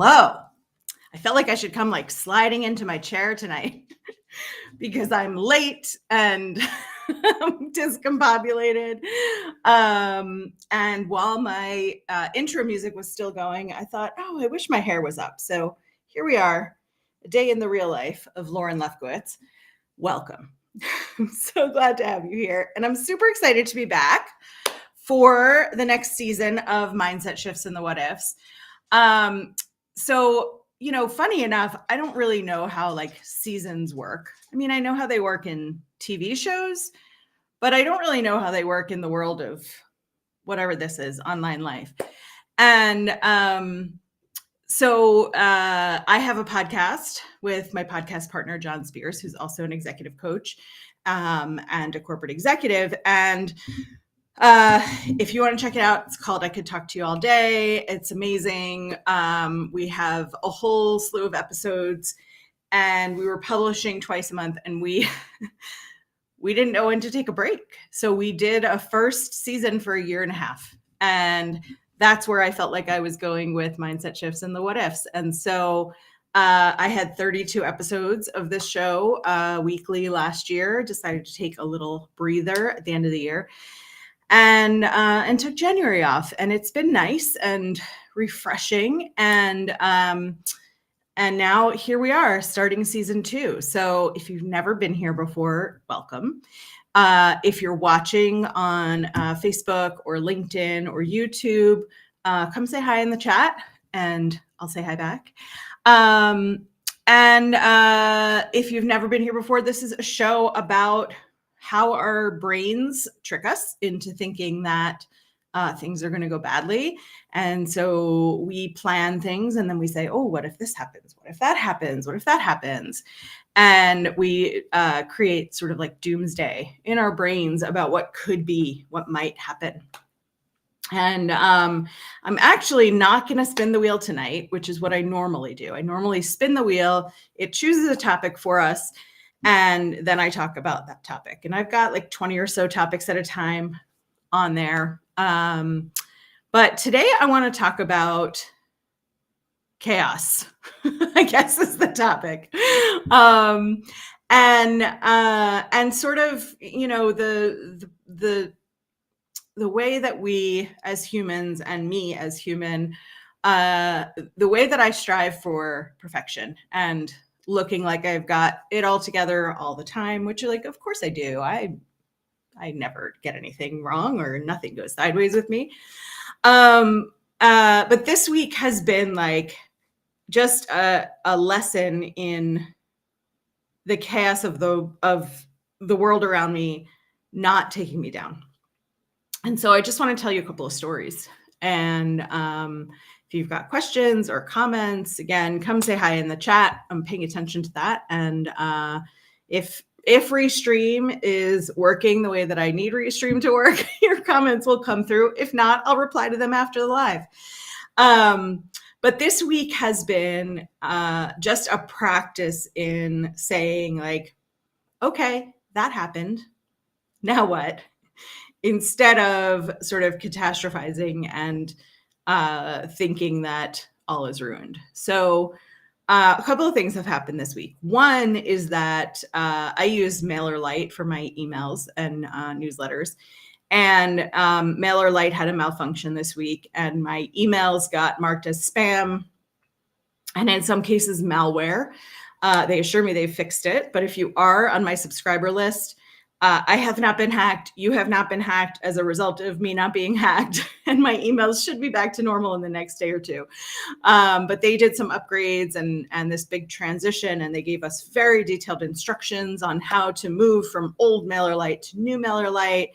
Hello. I felt like I should come like sliding into my chair tonight because I'm late and I'm discombobulated. And while my intro music was still going, I thought, oh, I wish my hair was up. So here we are, a day in the real life of Lauren Lefkowitz. Welcome. I'm so glad to have you here. And I'm super excited to be back for the next season of Mindset Shifts and the What Ifs. So, funny enough, I don't really know how like seasons work. I mean, I know how they work in TV shows, but I don't really know how they work in the world of whatever this is, online life. And so I have a podcast with my podcast partner, John Spears, who's also an executive coach and a corporate executive. And if you want to check it out, it's called I Could Talk to You All Day. It's amazing. We have a whole slew of episodes and we were publishing twice a month, and we didn't know when to take a break. So we did a first season for a year and a half. And that's where I felt like I was going with Mindset Shifts and the What Ifs. And so I had 32 episodes of this show weekly last year, decided to take a little breather at the end of the year. And took January off, and it's been nice and refreshing. And now here we are starting season 2. So if you've never been here before, welcome. If you're watching on Facebook or LinkedIn or YouTube, come say hi in the chat and I'll say hi back. If you've never been here before, this is a show about how our brains trick us into thinking that things are going to go badly. And so we plan things and then we say, oh, what if this happens? What if that happens? What if that happens? And we create sort of like doomsday in our brains about what could be, what might happen. And I'm actually not going to spin the wheel tonight, which is what I normally do. I normally spin the wheel. It chooses a topic for us. And then I talk about that topic. And I've got like 20 or so topics at a time on there. But today I want to talk about chaos, I guess is the topic. And sort of, the way that we as humans and me as human, the way that I strive for perfection and looking like I've got it all together all the time, which like, of course I do. I never get anything wrong or nothing goes sideways with me. But this week has been like just a lesson in the chaos of the world around me, not taking me down. And so I just want to tell you a couple of stories. And if you've got questions or comments, again, come say hi in the chat. I'm paying attention to that. And if Restream is working the way that I need Restream to work, your comments will come through. If not, I'll reply to them after the live. But this week has been just a practice in saying like, okay, that happened. Now what? Instead of sort of catastrophizing and thinking that all is ruined. So a couple of things have happened this week. One is that I use MailerLite for my emails and newsletters. And MailerLite had a malfunction this week, and my emails got marked as spam, and in some cases malware. They assure me they've fixed it. But if you are on my subscriber list, I have not been hacked. You have not been hacked as a result of me not being hacked. And my emails should be back to normal in the next day or two. But they did some upgrades and this big transition. And they gave us very detailed instructions on how to move from old MailerLite to new MailerLite.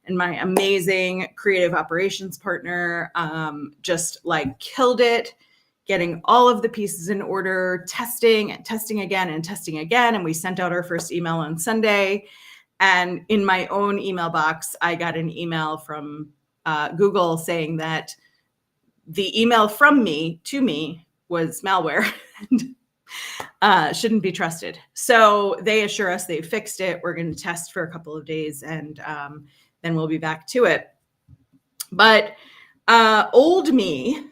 And my amazing creative operations partner just like killed it, getting all of the pieces in order, testing and testing again and testing again. And we sent out our first email on Sunday. And in my own email box, I got an email from Google saying that the email from me to me was malware and shouldn't be trusted. So they assure us they fixed it. We're going to test for a couple of days and then we'll be back to it. But old me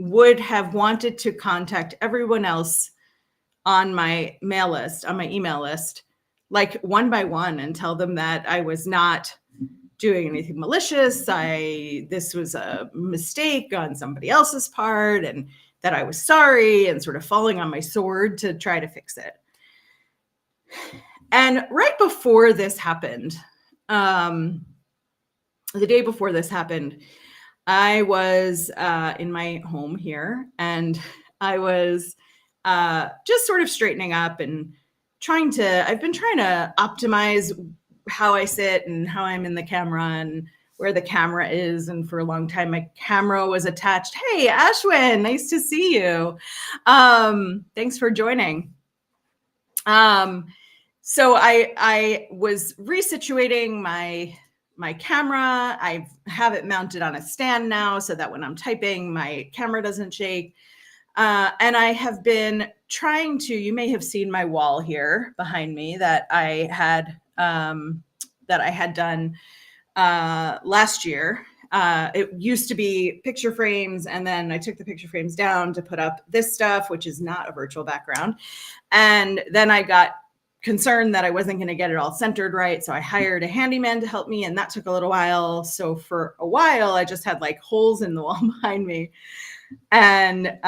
would have wanted to contact everyone else on my mail list, on my email list, like one by one, and tell them that I was not doing anything malicious. This was a mistake on somebody else's part, and that I was sorry, and sort of falling on my sword to try to fix it. And right before this happened, the day before this happened, I was in my home here, and I was just sort of straightening up and I've been trying to optimize how I sit and how I'm in the camera and where the camera is. And for a long time, my camera was attached. Hey, Ashwin, nice to see you. Thanks for joining. So I was resituating my camera. I have it mounted on a stand now so that when I'm typing, my camera doesn't shake. And I have been trying to, you may have seen my wall here behind me that I had done last year. It used to be picture frames, and then I took the picture frames down to put up this stuff, which is not a virtual background. And then I got concerned that I wasn't going to get it all centered right. So I hired a handyman to help me, and that took a little while. So for a while, I just had like holes in the wall behind me, and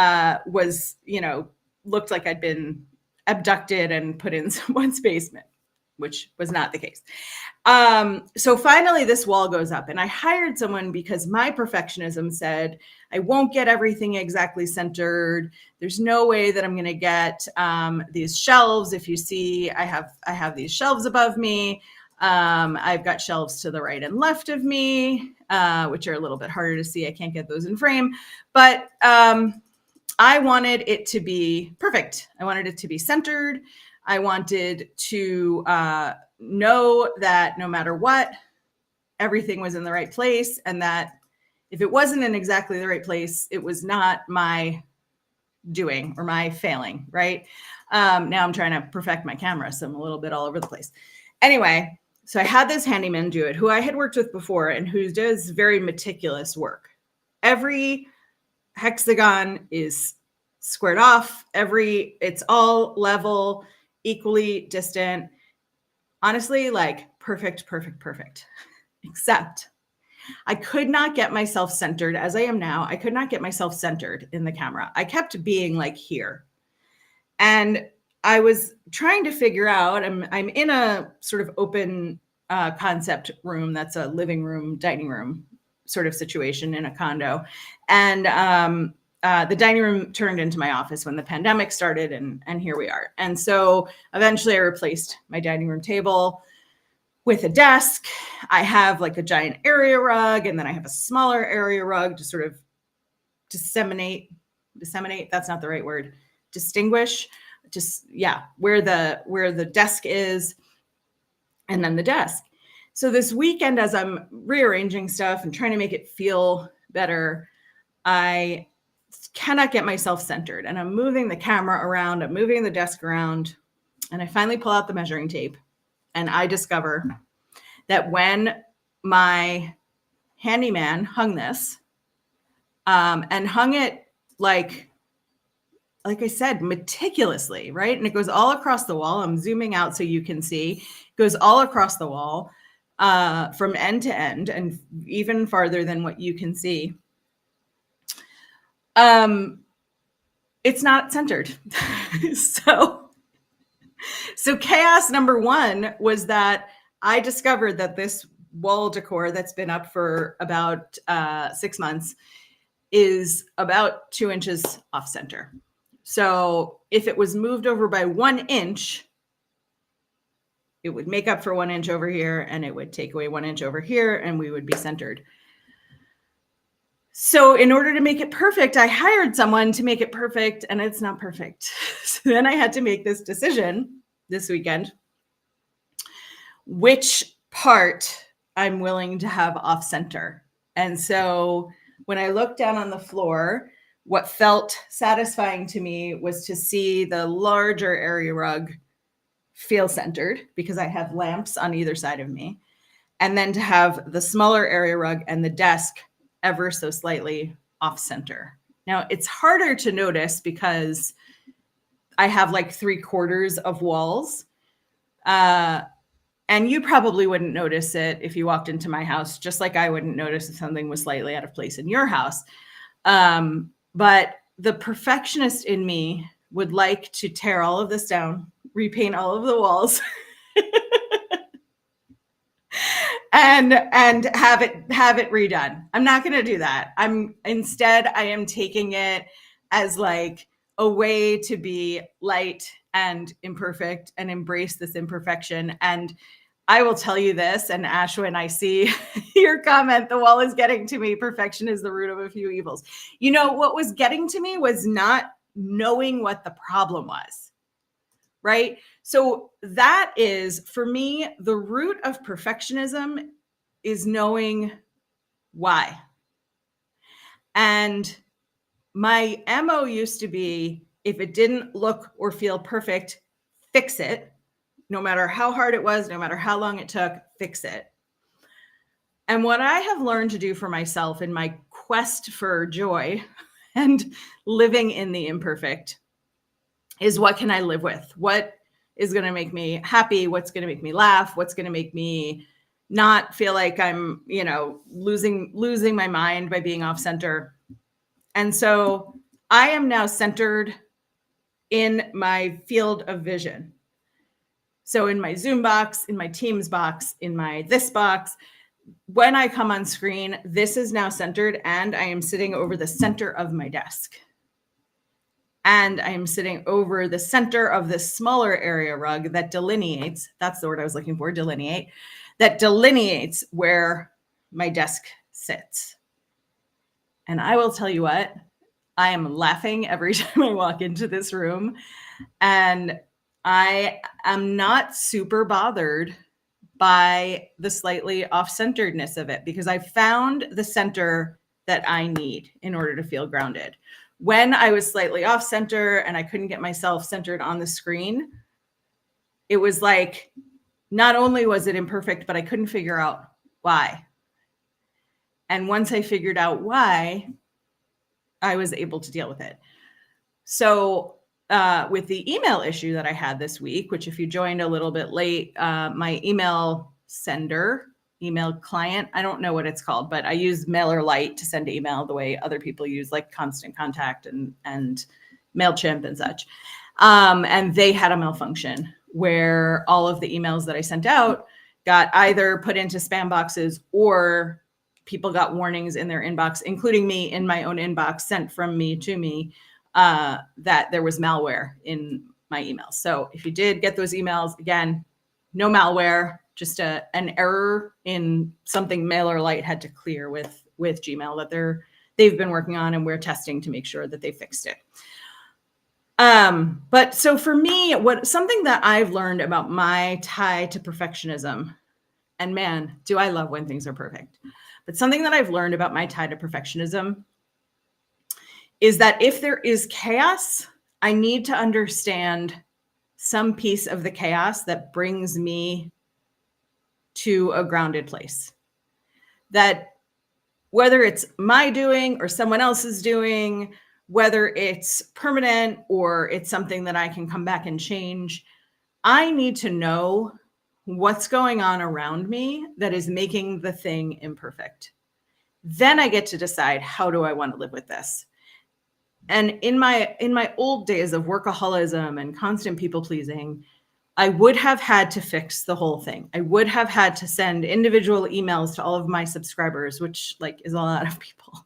was, looked like I'd been abducted and put in someone's basement, which was not the case. So finally this wall goes up, and I hired someone because my perfectionism said, I won't get everything exactly centered. There's no way that I'm going to get these shelves. If you see, I have these shelves above me. I've got shelves to the right and left of me, which are a little bit harder to see. I can't get those in frame, but I wanted it to be perfect. I wanted it to be centered. I wanted to know that no matter what, everything was in the right place, and that if it wasn't in exactly the right place, it was not my doing or my failing, right? Now I'm trying to perfect my camera, so I'm a little bit all over the place. Anyway, so I had this handyman do it, who I had worked with before and who does very meticulous work. Every hexagon is squared off. It's all level, equally distant. Honestly, like perfect. Except I could not get myself centered as I am now. I could not get myself centered in the camera. I kept being like here. And I was trying to figure out, I'm in a sort of open concept room that's a living room, dining room sort of situation in a condo. And the dining room turned into my office when the pandemic started, and here we are. And so eventually I replaced my dining room table with a desk. I have like a giant area rug, and then I have a smaller area rug to sort of disseminate, that's not the right word, distinguish, where the desk is, and then the desk. So this weekend, as I'm rearranging stuff and trying to make it feel better, I cannot get myself centered, and I'm moving the camera around, I'm moving the desk around, and I finally pull out the measuring tape, and I discover that when my handyman hung this, and hung it like I said, meticulously, right? And it goes all across the wall. I'm zooming out so you can see. It goes all across the wall, from end to end, and even farther than what you can see. It's not centered. So chaos number one was that I discovered that this wall decor that's been up for about 6 months is about 2 inches off center. So if it was moved over by 1 inch, it would make up for 1 inch over here, and it would take away 1 inch over here, and we would be centered. So in order to make it perfect, I hired someone to make it perfect, and it's not perfect. So then I had to make this decision this weekend, which part I'm willing to have off center. And so when I looked down on the floor, what felt satisfying to me was to see the larger area rug feel centered, because I have lamps on either side of me, and then to have the smaller area rug and the desk ever so slightly off center. Now, it's harder to notice because I have like 3/4 of walls. And you probably wouldn't notice it if you walked into my house, just like I wouldn't notice if something was slightly out of place in your house. But the perfectionist in me would like to tear all of this down, repaint all of the walls, and have it redone. I'm not going to do that. Instead I am taking it as like a way to be light and imperfect and embrace this imperfection. And I will tell you this, and Ashwin, I see your comment, the wall is getting to me. Perfection is the root of a few evils. You know, what was getting to me was not knowing what the problem was, right? So that is, for me, the root of perfectionism is knowing why. And my MO used to be, if it didn't look or feel perfect, fix it. No matter how hard it was, no matter how long it took, fix it. And what I have learned to do for myself in my quest for joy and living in the imperfect is, what can I live with? What is going to make me happy? What's going to make me laugh? What's going to make me not feel like I'm, losing my mind by being off center? And so I am now centered in my field of vision. So in my Zoom box, in my Teams box, in my this box, when I come on screen, this is now centered, and I am sitting over the center of my desk. And I am sitting over the center of this smaller area rug that delineates, that's the word I was looking for, delineate, that delineates where my desk sits. And I will tell you what, I am laughing every time I walk into this room, and I am not super bothered by the slightly off-centeredness of it, because I found the center that I need in order to feel grounded. When I was slightly off center and I couldn't get myself centered on the screen, it was like, not only was it imperfect, but I couldn't figure out why. And once I figured out why, I was able to deal with it. So with the email issue that I had this week, which if you joined a little bit late, my email sender, email client, I don't know what it's called, but I use MailerLite to send email the way other people use like Constant Contact and MailChimp and such. And they had a malfunction where all of the emails that I sent out got either put into spam boxes, or people got warnings in their inbox, including me in my own inbox, sent from me to me, that there was malware in my emails. So if you did get those emails, again, no malware, just an error in something MailerLite had to clear with Gmail that they've been working on, and we're testing to make sure that they fixed it. But so for me, something that I've learned about my tie to perfectionism, and man, do I love when things are perfect, but something that I've learned about my tie to perfectionism is that if there is chaos, I need to understand some piece of the chaos that brings me to a grounded place. That whether it's my doing or someone else's doing, whether it's permanent or it's something that I can come back and change, I need to know what's going on around me that is making the thing imperfect. Then I get to decide, how do I want to live with this? And in my old days of workaholism and constant people pleasing, I would have had to fix the whole thing. I would have had to send individual emails to all of my subscribers, which like is a lot of people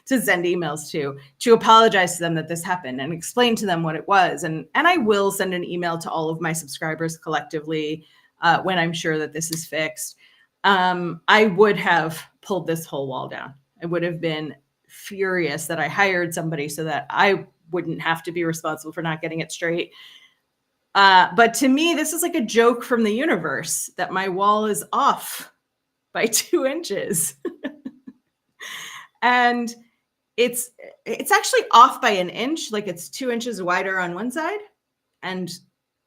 to send emails to apologize to them that this happened and explain to them what it was. And I will send an email to all of my subscribers collectively when I'm sure that this is fixed. I would have pulled this whole wall down. I would have been furious that I hired somebody so that I wouldn't have to be responsible for not getting it straight. But to me, this is like a joke from the universe that my wall is off by 2 inches. And it's actually off by 1 inch, like it's 2 inches wider on one side and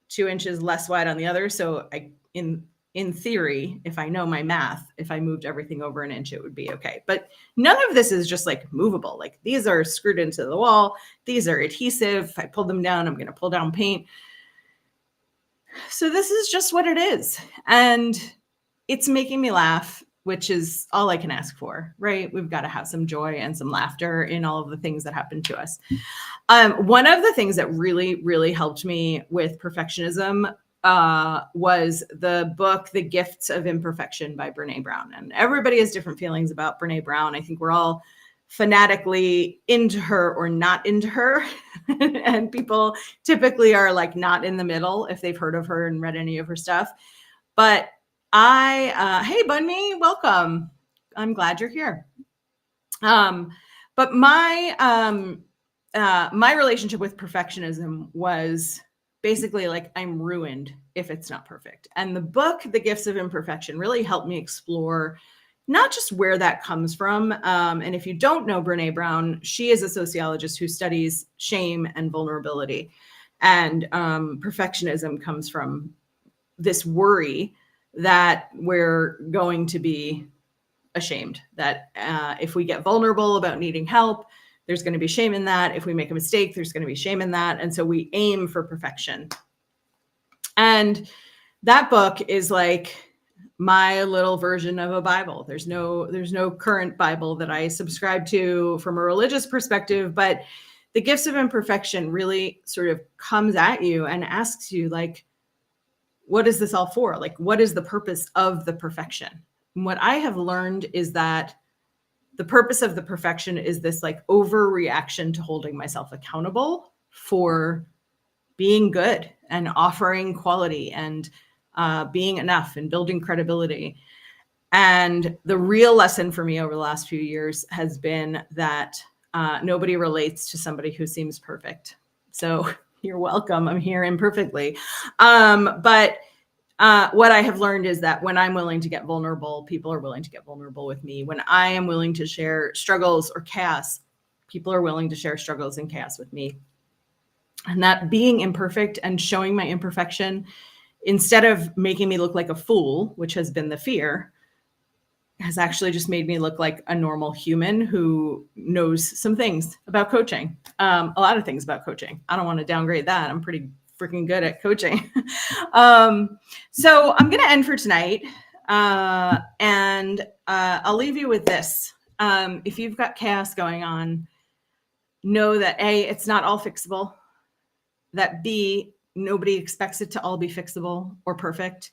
2 inches less wide on the other. So in in theory, if I know my math, if I moved everything over an inch, it would be okay. But none of this is just like movable. Like these are screwed into the wall. These are adhesive. If I pull them down, I'm going to pull down paint. So this is just what it is. And it's making me laugh, which is all I can ask for, right? We've got to have some joy and some laughter in all of the things that happen to us. One of the things that really, really helped me with perfectionism was the book, The Gifts of Imperfection by Brené Brown. And everybody has different feelings about Brené Brown. I think we're all fanatically into her or not into her. And people typically are like not in the middle if they've heard of her and read any of her stuff. But hey, Bunny, welcome. I'm glad you're here. But my relationship with perfectionism was basically like, I'm ruined if it's not perfect. And the book, The Gifts of Imperfection, really helped me explore not just where that comes from. And if you don't know Brené Brown, she is a sociologist who studies shame and vulnerability. And perfectionism comes from this worry that we're going to be ashamed, that if we get vulnerable about needing help, there's going to be shame in that. If we make a mistake, there's going to be shame in that. And so we aim for perfection. And that book is like my little version of a Bible. There's no current Bible that I subscribe to from a religious perspective, but The Gifts of Imperfection really sort of comes at you and asks you, like, what is this all for? Like, what is the purpose of the perfection? And what I have learned is that the purpose of the perfection is this like overreaction to holding myself accountable for being good and offering quality and being enough and building credibility. And the real lesson for me over the last few years has been that nobody relates to somebody who seems perfect. So you're welcome. I'm here imperfectly. But what I have learned is that when I'm willing to get vulnerable, people are willing to get vulnerable with me. When I am willing to share struggles or chaos, people are willing to share struggles and chaos with me. And that being imperfect and showing my imperfection, instead of making me look like a fool, which has been the fear, has actually just made me look like a normal human who knows some things about coaching, a lot of things about coaching. I don't want to downgrade that. I'm pretty freaking good at coaching. So I'm going to end for tonight. And I'll leave you with this. If you've got chaos going on, know that A, it's not all fixable. That B, nobody expects it to all be fixable or perfect.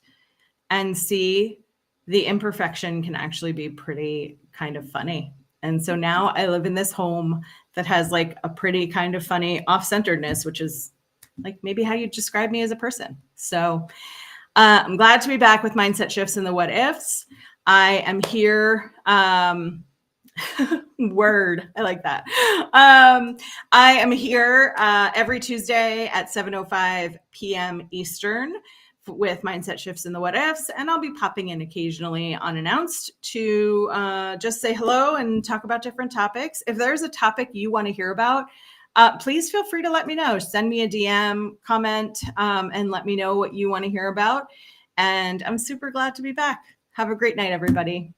And C, the imperfection can actually be pretty kind of funny. And so now I live in this home that has like a pretty kind of funny off-centeredness, which is like maybe how you describe me as a person. So I'm glad to be back with Mindset Shifts and the What Ifs. I am here. Word. I like that. I am here every Tuesday at 7:05 p.m. Eastern with Mindset Shifts and the What Ifs. And I'll be popping in occasionally unannounced to just say hello and talk about different topics. If there's a topic you want to hear about, please feel free to let me know. Send me a DM, comment, and let me know what you want to hear about. And I'm super glad to be back. Have a great night, everybody.